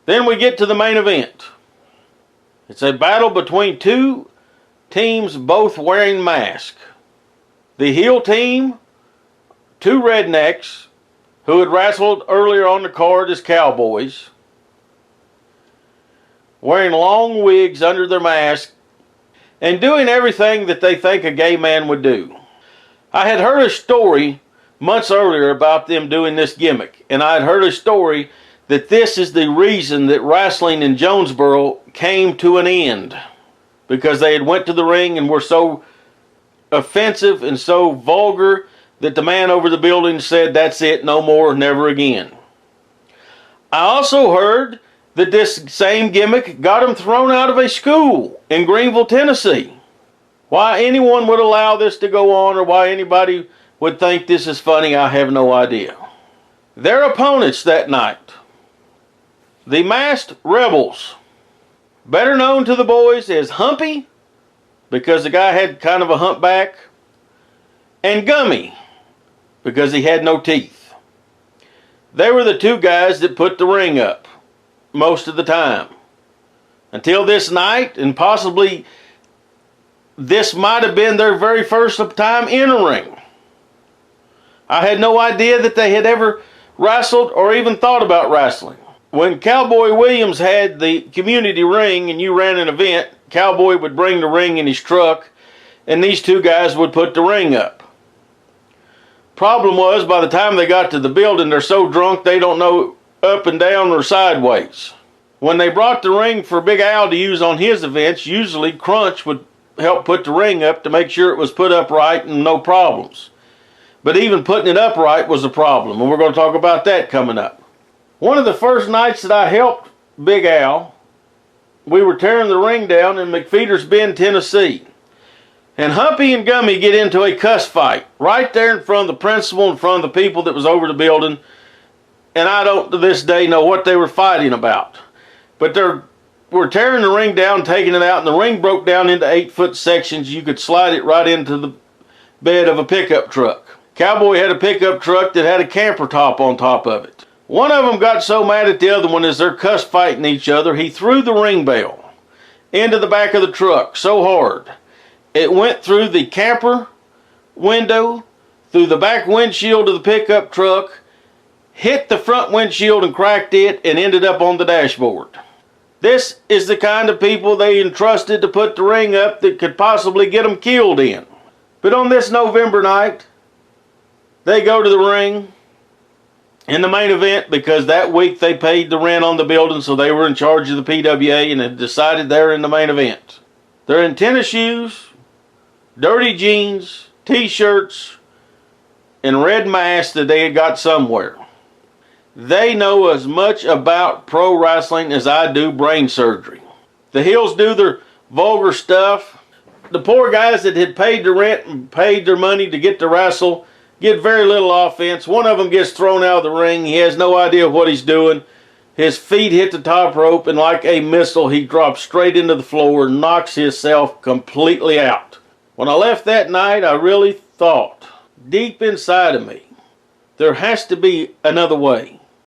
Then we get to the main event. It's a battle between two teams both wearing masks. The heel team, two rednecks who had wrestled earlier on the card as cowboys, wearing long wigs under their mask and doing everything that they think a gay man would do. I had heard a story months earlier about them doing this gimmick, and I had heard a story that this is the reason that wrestling in Jonesboro came to an end, because they had went to the ring and were so offensive and so vulgar that the man over the building said, "That's it, no more, never again." I also heard that this same gimmick got him thrown out of a school in Greenville, Tennessee. Why anyone would allow this to go on, or why anybody would think this is funny, I have no idea. Their opponents that night, the Masked Rebels, better known to the boys as Humpy, because the guy had kind of a humpback, and Gummy, because he had no teeth. They were the two guys that put the ring up most of the time. Until this night, and possibly this might have been their very first time in a ring. I had no idea that they had ever wrestled or even thought about wrestling. When Cowboy Williams had the community ring and you ran an event, Cowboy would bring the ring in his truck and these two guys would put the ring up. Problem was, by the time they got to the building, they're so drunk they don't know up and down or sideways. When they brought the ring for Big Al to use on his events, usually Crunch would help put the ring up to make sure it was put up right and no problems. But even putting it up right was a problem, and we're going to talk about that coming up. One of the first nights that I helped Big Al, we were tearing the ring down in McFeeters Bend, Tennessee. And Humpy and Gummy get into a cuss fight right there in front of the principal, in front of the people that was over the building. And I don't to this day know what they were fighting about. But we're tearing the ring down, taking it out, and the ring broke down into 8-foot sections. You could slide it right into the bed of a pickup truck. Cowboy had a pickup truck that had a camper top on top of it. One of them got so mad at the other one as they're cuss fighting each other, he threw the ring bell into the back of the truck so hard. It went through the camper window, through the back windshield of the pickup truck, hit the front windshield and cracked it, and ended up on the dashboard. This is the kind of people they entrusted to put the ring up that could possibly get them killed in. But on this November night, they go to the ring in the main event because that week they paid the rent on the building, so they were in charge of the PWA and had decided they're in the main event. They're in tennis shoes, dirty jeans, t-shirts, and red masks that they had got somewhere. They know as much about pro wrestling as I do brain surgery. The heels do their vulgar stuff. The poor guys that had paid the rent and paid their money to get to wrestle get very little offense. One of them gets thrown out of the ring. He has no idea what he's doing. His feet hit the top rope, and like a missile, he drops straight into the floor and knocks himself completely out. When I left that night, I really thought, deep inside of me, there has to be another way.